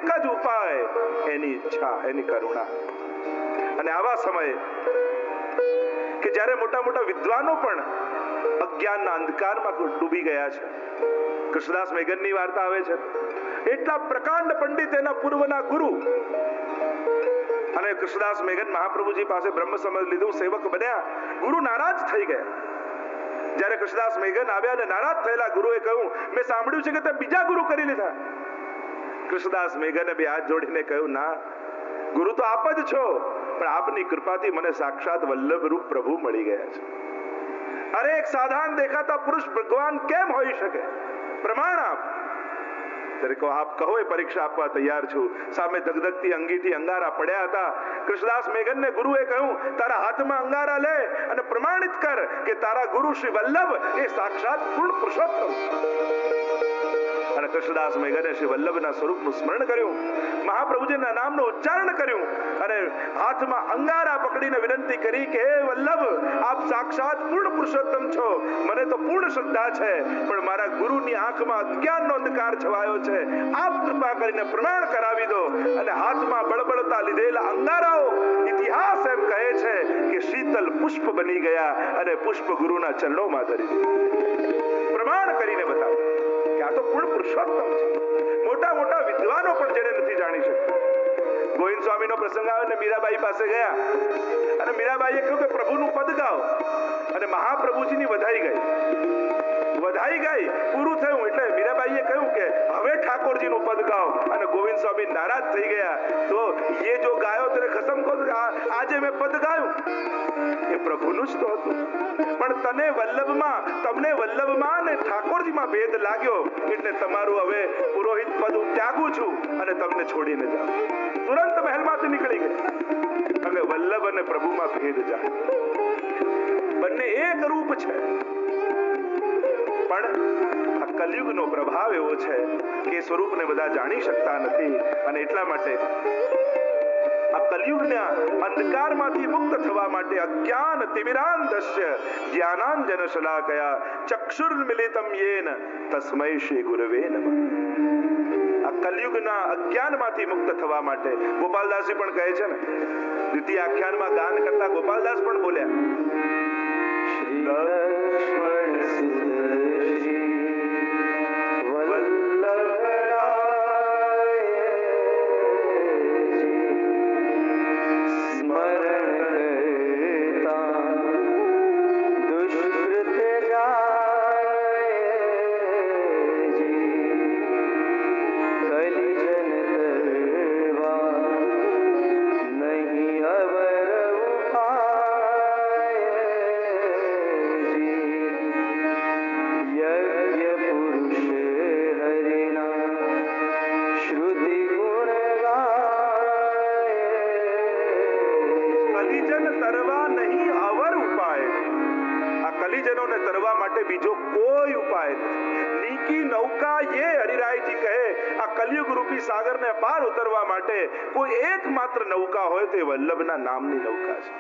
એક જ ઉપાય, એની ઈચ્છા, એની કરુણા. અને આવા સમયે કે જ્યારે મોટા મોટા વિદ્વાનો પણ અજ્ઞાનના અંધકારમાં ડૂબી ગયા છે. કૃષ્ણદાસ મેઘનની વાર્તા આવે છે. એટલા પ્રકાંડ પંડિત, એના પૂર્વના ગુરુ, અને કૃષ્ણદાસ મેઘન મહાપ્રભુજી પાસે બ્રહ્મ સમજ લીધું, સેવક બન્યા. ગુરુ નારાજ થઈ ગયા. જ્યારે કૃષ્ણદાસ મેઘન આવ્યા અને નારાજ થયેલા ગુરુએ કહ્યું, મેં સાંભળ્યું છે કે તે બીજા ગુરુ કરી લીધા. કૃષ્ણદાસ મેઘને બે હાથ જોડીને કહ્યું, ના, ગુરુ તો આપ જ છો, પણ આપની કૃપાથી મને સાક્ષાત વલ્લભ રૂપ પ્રભુ મળી ગયા છે. અરે એક સાધારણ દેખાતા પુરુષ ભગવાન કેમ હોઈ શકે? પ્રમાણ આપ. ત્યારે કહો, આપ કહો એ પરીક્ષા આપવા તૈયાર છું. સામે ધગધગતી અંગીઠી અંગારા પડ્યા હતા. કૃષ્ણદાસ મેઘનને ગુરુએ કહ્યું, તારા હાથમાં અંગારા લે અને પ્રમાણિત કર કે તારા ગુરુ શ્રી વલ્લભ એ સાક્ષાત પૂર્ણ પુરુષોત્તમ. અને કૃષ્ણદાસ મેઘને શ્રી વલ્લભના સ્વરૂપનું સ્મરણ કર્યું, મહાપ્રભુજીના નામનું ઉચ્ચારણ કર્યું અને હાથમાં અંગારા પકડીને વિનંતી કરી કે હે વલ્લભ, આપ સાક્ષાત પૂર્ણ પુરુષોત્તમ છો. મને તો પૂર્ણ શ્રદ્ધા છે, પણ મારા ગુરુની આંખમાં અજ્ઞાનનો અંધકાર છવાયો છે. આપ કૃપા કરીને પ્રમાણ કરાવી દો. અને હાથમાં બળબળતા લીધેલા અંગારાઓ, ઇતિહાસ એમ કહે છે કે શીતલ પુષ્પ બની ગયા અને પુષ્પ ગુરુના ચરણોમાં ધરી દીધું. પ્રમાણ કરીને બતાવ્યું કે આ તો પૂર્ણ પુરુષોત્તમ છે. મોટા મોટા વિદ્વાનો પણ જેને નથી જાણી શકતા. ગોવિંદ સ્વામીનો પ્રસંગ આવે ને મીરાબાઈ પાસે ગયા અને મીરાબાઈએ કહ્યું કે પ્રભુનું પદ ગાઓ. અને મહાપ્રભુજીની વધાઈ ગઈ, પૂરું થયું એટલે મીરાબાઈએ કહ્યું કે હવે ઠાકોરજીનું પદ ગાઓ. અને ગોવિંદ સ્વામી નારાજ થઈ ગયા. તો એ જો ગાયો તેને ખસમ કહો, આજે મેં પદ ગાયું, એ પ્રભુનું જ તો હતું. પણ તમને વલ્લભમાં ને ઠાકોરજીમાં ભેદ લાગ્યો, એટલે તમારું હવે પુરોહિત પદ હું ત્યાગું છું અને તમને છોડીને જાઉં. તુરંત મહેલમાંથી નીકળી ગઈ. અને વલ્લભ અને પ્રભુમાં ભેદ જાય. બંને એક રૂપ છે, પણ આ કલિયુગનો પ્રભાવ એવો છે કે સ્વરૂપને બધા જાણી શકતા નથી. અને એટલા માટે આ કલિયુગના અંધકારમાંથી મુક્ત થવા માટે અજ્ઞાન તિમિરાંધસ્ય જ્ઞાનાંજન શલાકયા ચક્ષુર્મિલિતમ યેન તસ્મૈ શ્રી ગુરવે નમઃ. આ કલિયુગના અજ્ઞાનમાંથી મુક્ત થવા માટે ગોપાલદાસજી પણ કહે છે ને, દ્વિતીય આખ્યાનમાં ગાન કરતા ગોપાલદાસ પણ બોલ્યા, શ્રી લક્ષ્મણ સુંદરી કોઈ એકમાત્ર નૌકા હોય તો વલ્લભના નામની નૌકા છે.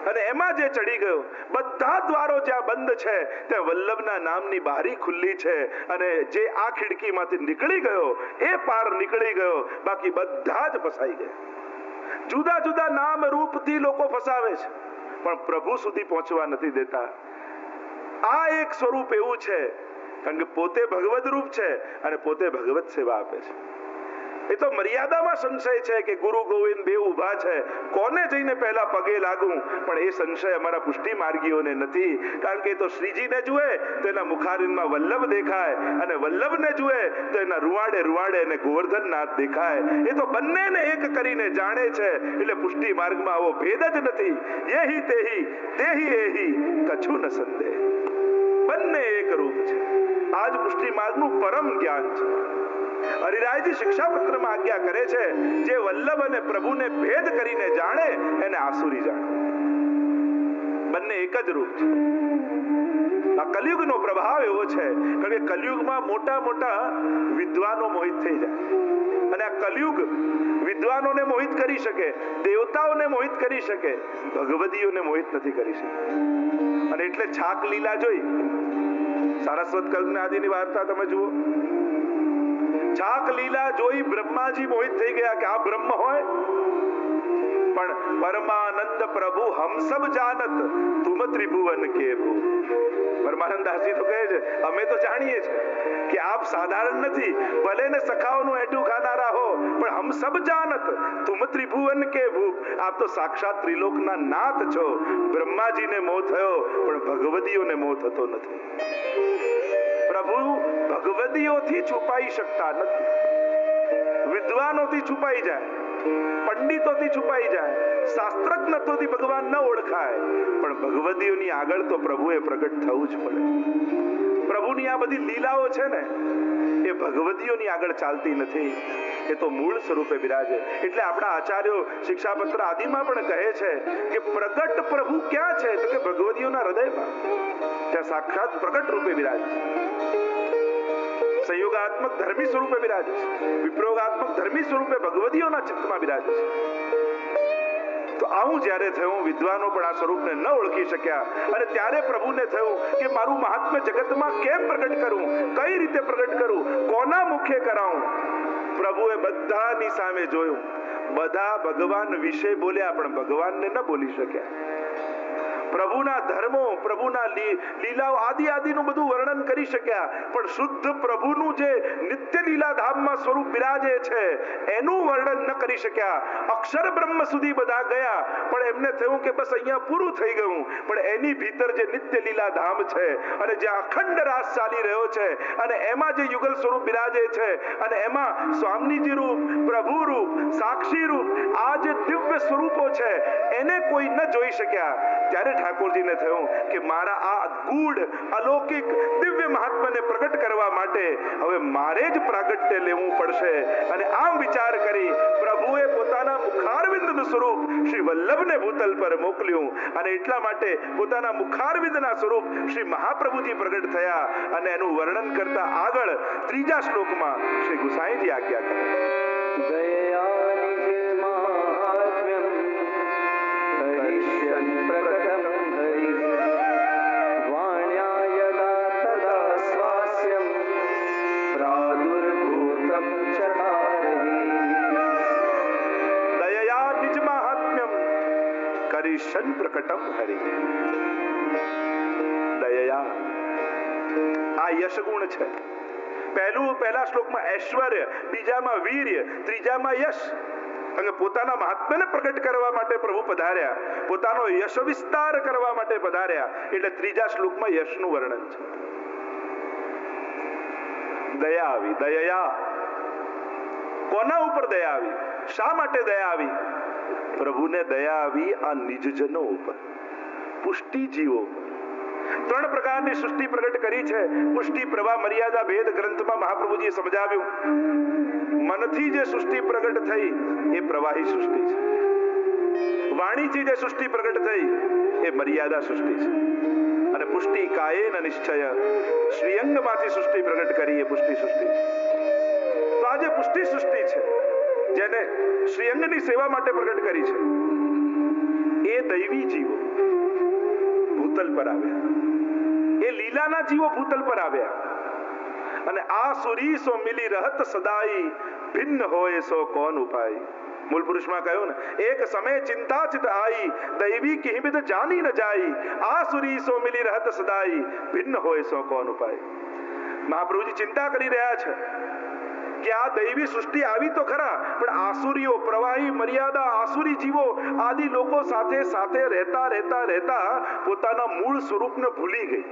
અને એમાં જે ચડી ગયો, બધા દ્વારો જ્યાં બંધ છે ત્યાં વલ્લભના નામની બારી ખુલ્લી છે. અને જે આ ખિડકીમાંથી નીકળી ગયો એ પાર નીકળી ગયો, બાકી બધા જ ફસાઈ ગયા. જુદા જુદા નામ રૂપથી લોકો ફસાવે છે, પણ પ્રભુ સુધી પહોંચવા નથી દેતા. આ એક સ્વરૂપ એવું છે, કારણ કે પોતે ભગવદ રૂપ છે અને પોતે ભગવત સેવા આપે છે. એ તો મર્યાદામાં સંશય છે કે ગુરુ ગોવિંદ બે ઉભા છે, કોને જઈને પહેલા પગે લાગું. પણ એ સંશય અમારા પુષ્ટિ માર્ગીઓને નથી, કારણ કે એ તો શ્રીજીને જુએ તો એના મુખારવિંદમાં વલ્લભ દેખાય, અને વલ્લભને જુએ તો એના રૂવાડે એને ગોવર્ધનનાથ દેખાય. એ તો બંનેને એક કરીને જાણે છે, એટલે પુષ્ટિ માર્ગમાં આવો ભેદ જ નથી. યેહી તેહી તેહી એહી કછું ન સંદેહ. બંને એક રૂપ છે. આજ પુષ્ટિ માર્ગનું પરમ જ્ઞાન છે. હરિરાયજી શિક્ષાપત્રમાં આજ્ઞા કરે છે, જે વલ્લભ અને પ્રભુને ભેદ કરીને જાણે એને આસુરી જાણે. બંને એક જ રૂપ છે. આ કલિયુગનો પ્રભાવ એવો છે, કારણ કે કલિયુગમાં મોટા મોટા વિદ્વાનો મોહિત થઈ જાય. અને આ કલિયુગ વિદ્વાનોને મોહિત કરી શકે, દેવતાઓને મોહિત કરી શકે, ભગવદીઓને મોહિત નથી કરી શકે. અને એટલે છાક લીલા જોઈ સારસ્વત કલ્પના આદિની વાર્તા તમે જુઓ. છાક લીલા જોઈ બ્રહ્માજી મોહિત થઈ ગયા કે આ બ્રહ્મ હોય, પણ પરમાનંદ પ્રભુ હમ સબ જાનત તુમ ત્રિભુવન કે ભૂ. પરમાનંદ દાસજી તો કહે છે અમે તો જાણીએ છીએ કે આપ સાધારણ નથી, ભલે ને સખાઓનું એઠું ખાનારા હો, પણ હમ સબ જાનત તુમ ત્રિભુવન કે ભૂ. આપ તો સાક્ષાત ત્રિલોકના નાથ છો. બ્રહ્માજીને મોહ થયો પણ ભગવદીઓને મોહ થતો નથી. પ્રભુ ભગવદીઓથી છુપાઈ શકતા નથી. વિદ્વાનોથી છુપાઈ જાય, પંડિતોથી છુપાઈ જાય, શાસ્ત્રજ્ઞોથી ભગવાન ન ઓળખાય, પણ ભગવદીઓની આગળ તો પ્રભુએ પ્રગટ થવું જ પડે. પ્રભુની આ બધી લીલાઓ છે ને એ ભગવદીઓની આગળ ચાલતી નથી, એ તો મૂળ સ્વરૂપે બિરાજે. એટલે આપણા આચાર્યો શિક્ષાપત્ર આદિમાં પણ કહે છે કે પ્રગટ પ્રભુ ક્યાં છે, તો કે ભગવદીઓના હૃદયમાં. ત્યાં સાક્ષાત પ્રગટ રૂપે બિરાજે, સંયોગાત્મક ધર્મી સ્વરૂપે બિરાજે, વિપ્રોગાત્મક ધર્મી સ્વરૂપે ભગવદીઓના ચિત્તમાં બિરાજે છે. તો આવું જ્યારે થયું, વિદ્વાનો પણ આ સ્વરૂપને ન ઓળખી શક્યા, અને ત્યારે પ્રભુને થયું કે મારું મહાત્મ્ય જગતમાં કેમ પ્રગટ કરું, કઈ રીતે પ્રગટ કરું, કોના મુખે કરાવું. પ્રભુએ બધાની સામે જોયું, બધા ભગવાન વિશે બોલ્યા પણ ભગવાનને ન બોલી શક્યા. પ્રભુના ધર્મો, પ્રભુના લીલાઓ આદિનું બધું વર્ણન કરી શક્યા, પણ શુદ્ધ પ્રભુનું જે નિત્ય લીલા ધામમાં સ્વરૂપ બિરાજે છે એનું વર્ણન ન કરી શક્યા. અક્ષર બ્રહ્મ સુધી બધા ગયા, પણ એમને થયું કે બસ અહીંયા પૂરું થઈ ગયું, પણ એની ભીતર જે નિત્ય લીલા ધામ છે અને જ્યાં અખંડ રાસ ચાલી રહ્યો છે અને એમાં જે યુગલ સ્વરૂપ બિરાજે છે અને એમાં સ્વામીજી રૂપ, પ્રભુ રૂપ, સાક્ષી રૂપ, આ જે દિવ્ય સ્વરૂપો છે એને કોઈ ન જોઈ શક્યા. ત્યારે ઠાકોરજીને થયું કે મારા આ ગૂઢ અલૌકિક દિવ્ય મહાત્માને પ્રગટ કરવા માટે હવે મારે જ પ્રાગટ્ય લેવું પડશે. અને આમ વિચાર કરી પ્રભુએ પોતાના મુખારવિંદનું સ્વરૂપ શ્રી વલ્લભને ભૂતલ પર મોકલ્યું, અને એટલા માટે પોતાના મુખારવિંદના સ્વરૂપ શ્રી મહાપ્રભુજી પ્રગટ થયા. અને એનું વર્ણન કરતા આગળ ત્રીજા શ્લોકમાં શ્રી ગુસાઈજી આજ્ઞા કરે. પ્રકટમ હરિ. દયા આ યશ ગુણ છે. પહેલા શ્લોકમાં ઐશ્વર્ય, બીજામાં વીર્ય, ત્રીજામાં યશ. અને પોતાના મહાત્મ્યને પ્રગટ કરવા માટે પ્રભુ પધાર્યા, પોતાનો યશ વિસ્તાર કરવા માટે પધાર્યા, એટલે ત્રીજા શ્લોકમાં યશનું વર્ણન છે. દયા આવી. દયા કોના ઉપર દયા આવી, શા માટે દયા આવી? પ્રભુને દયા આવી આ નિજજનો ઉપર, પુષ્ટિ જીવો. ત્રણ પ્રકારની સૃષ્ટિ પ્રગટ કરી છે. પુષ્ટિ, પ્રવાહ, મર્યાદા ભેદ ગ્રંથમાં મહાપ્રભુજીએ સમજાવ્યું. મનથી જે સૃષ્ટિ પ્રગટ થઈ એ પ્રવાહી સૃષ્ટિ છે. વાણીથી જે સૃષ્ટિ પ્રગટ થઈ એ મર્યાદા સૃષ્ટિ છે. અને પુષ્ટિ કાયેન નિશ્ચય, શ્રીઅંગમાંથી સૃષ્ટિ પ્રગટ કરી એ પુષ્ટિ સૃષ્ટિ છે. તો આ જે પુષ્ટિ સૃષ્ટિ છે જેને શ્રીઅંગની સેવા માટે પ્રગટ કરી છે, એ દૈવી જીવો ભૂતલ પર આવ્યા, એ લીલાના જીવો ભૂતલ પર આવ્યા. અને આ સુરી સો મિલી રહત સદાઈ, ભિન્ન હોય સો કોન ઉપાય. મૂળ પુરુષમાં કહ્યું ને, એક સમય ચિંતા ચિત આઈ, દૈવી કિહિમિત જાની ન જાઈ, આ સુરી સો મિલી રહત સદાઈ, ભિન્ન હોય સો કોન ઉપાય. મહાપ્રભુજી ચિંતા કરી રહ્યા છે કે આ દૈવી સૃષ્ટિ આવી તો ખરા, પણ આસુરીઓ, પ્રવાહી, મર્યાદા, આસુરી જીવો આદિ લોકો સાથે સાથે રહેતા રહેતા રહેતા પોતાના મૂળ સ્વરૂપને ભૂલી ગઈ.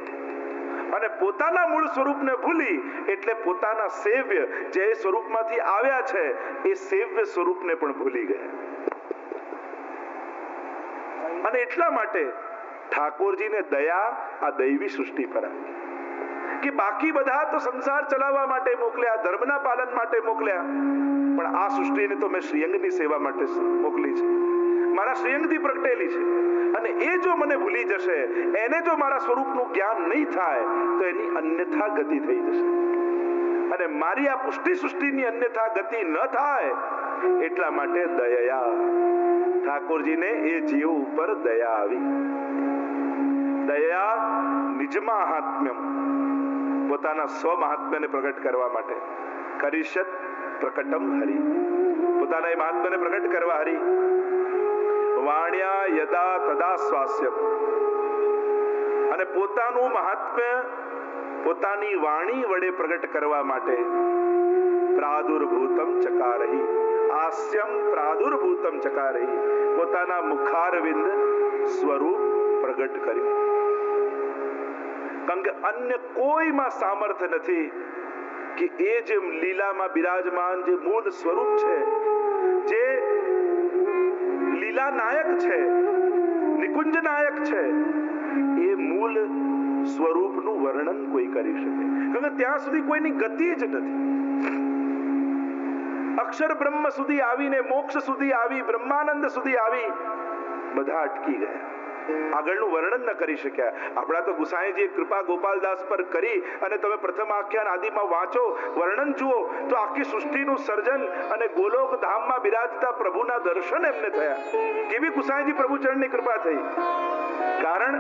અને પોતાના મૂળ સ્વરૂપને ભૂલી એટલે પોતાના સેવ્ય જે સ્વરૂપમાંથી આવ્યા છે એ સેવ્ય સ્વરૂપને પણ ભૂલી ગયા. અને એટલા માટે ઠાકોરજીને દયા આ દૈવી સૃષ્ટિ પર આવી કે બાકી બધા તો સંસાર ચલાવવા માટે મોકલ્યા, ધર્મના પાલન માટે મોકલ્યા, પણ આ સૃષ્ટિને તો મેં શ્રીઅંગની સેવા માટે મોકલી છે, મારા શ્રીઅંગથી પ્રગટેલી છે. અને એ જો મને ભૂલી જશે, એને જો મારા સ્વરૂપનું જ્ઞાન નહીં થાય તો એની અન્યથા ગતિ થઈ જશે. અને મારી આ પુષ્ટિ સૃષ્ટિની અન્યથા ગતિ ન થાય એટલા માટે દયા, ઠાકોરજીને એ જીવ ઉપર દયા આવી. દયા નિજ મહાત્મ્યમ, પોતાના સ્વ મહાત્મ્યને પ્રગટ કરવા માટે. કરિષ્યત પ્રકટમ હરિ, પોતાના એ મહાત્માને પ્રગટ કરવા હરિ. વાણ્યા યદા તદા સ્વાસ્યમ, અને પોતાનું મહાત્મ્ય પોતાની વાણી વડે પ્રગટ કરવા માટે પ્રાદુર્ભૂતમ ચકારહી, આસ્યમ પ્રાદુર્ભૂતમ ચકારહી, પોતાના મુખારવિંદ સ્વરૂપ પ્રગટ કર્યું. કારણ કે અન્ય કોઈમાં સામર્થ્ય નથી કે એ જે લીલામાં બિરાજમાન જે મૂળ સ્વરૂપ છે, જે લીલા નાયક છે, નિકુંજ નાયક છે, એ મૂળ સ્વરૂપનું વર્ણન કોઈ કરી શકે. કારણ કે ત્યાં સુધી કોઈની ગતિ જ નથી. અક્ષર બ્રહ્મ સુધી આવીને મોક્ષ સુધી આવી, બ્રહ્માનંદ સુધી આવી, બધા અટકી ગયા, આગળનું વર્ણન ન કરી શક્યા. આપણા તો ગુસાઈજી કૃપા ગોપાલદાસ પર કરી અને તમે પ્રથમ આખ્યાન આદિમાં વાંચો, વર્ણન જુઓ તો આખી સૃષ્ટિનું સર્જન અને ગોલોક ધામમાં બિરાજતા પ્રભુના દર્શન એમને થયા. કેવી ગુસાઈજી પ્રભુચરણની કૃપા થઈ. કારણ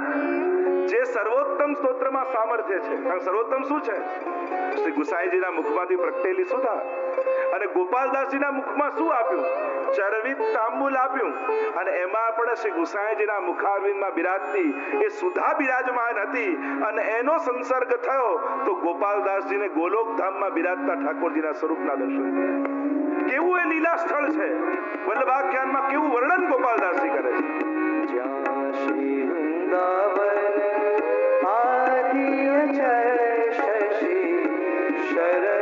જે સર્વોત્તમ સ્તોત્રમાં સામર્થ્ય છે. કારણ સર્વોત્તમ શું છે? શ્રી ગુસાઈજીના મુખમાંથી પ્રગટેલી સુધા. અને ગોપાલદાસજીના મુખમાં શું આપ્યું? ચરવિત તાંબુલ આપ્યું. અને એમાં પણ શ્રી ગુસાઈજીના મુખારવિંદમાં બિરાજતી એ સુધા બિરાજમાન હતી. અને એનો સંસર્ગ થયો તો ગોપાલદાસજીને ગોલોક ધામમાં બિરાજતા ઠાકોરજીના સ્વરૂપના દર્શન થયા. કેવું એ લીલા સ્થળ છે. વલ્લભાખ્યાનમાં કેવું વર્ણન ગોપાલદાસજી કરે છે. જ્યાં શ્રી વૃંદાવન આદિ અચળ શશી શરદ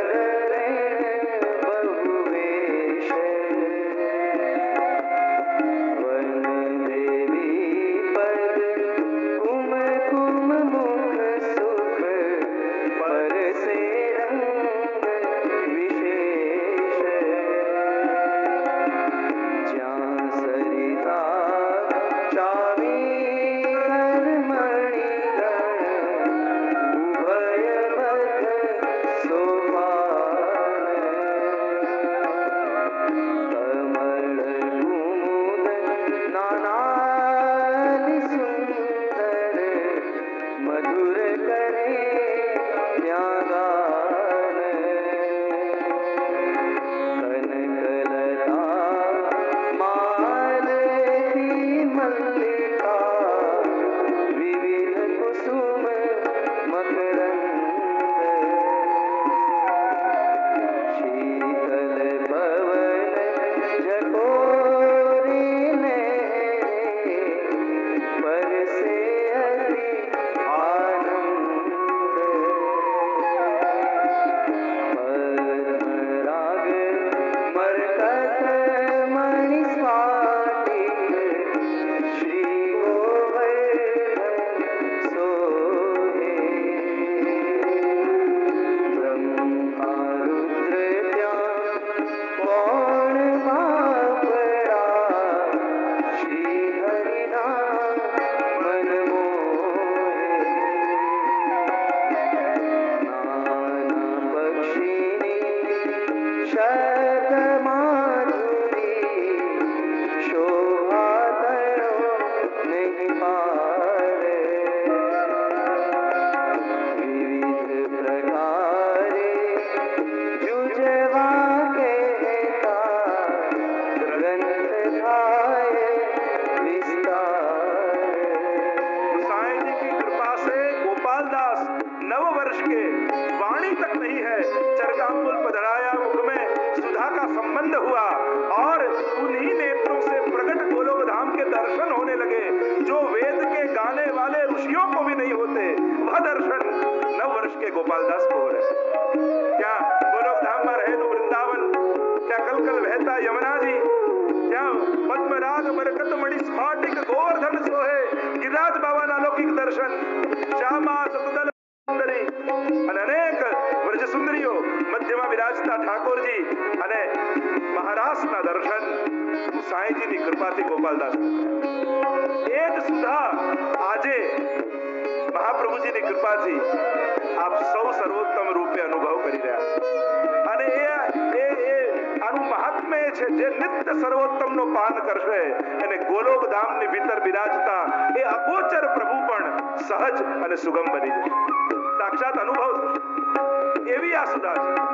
गोपालदास को हो रहे हैं। क्या गोलोक धाम में रहे तो वृंदावन, क्या कल कल बहता यमुना जी, क्या पद्मराग बरकत मणि स्फाटिक गोवर्धन सोहे, गिरिराज बाबा अलौकिक दर्शन, श्यामा सतदल સુંદરી અને અનેક વ્રજ સુંદરીઓ મધ્યમાં બિરાજતા ઠાકોરજી અને મહારાજના દર્શન સાંઈજીની કૃપાથી ગોપાલદાસ એ જ સુધા આજે મહાપ્રભુજીની કૃપાથી આપ સૌ સર્વોત્તમ રૂપે અનુભવ કરી રહ્યા છો અને એ આનું મહાત્મ્ય છે જે નિત્ય સર્વોત્તમનો પાન કરશે અને ગોલોક ધામની ભીતર બિરાજતા એ અગોચર પ્રભુ પણ સહજ અને સુગમ બની જશે, સાક્ષાત અનુભવ થશે એવી આ સુધા છે।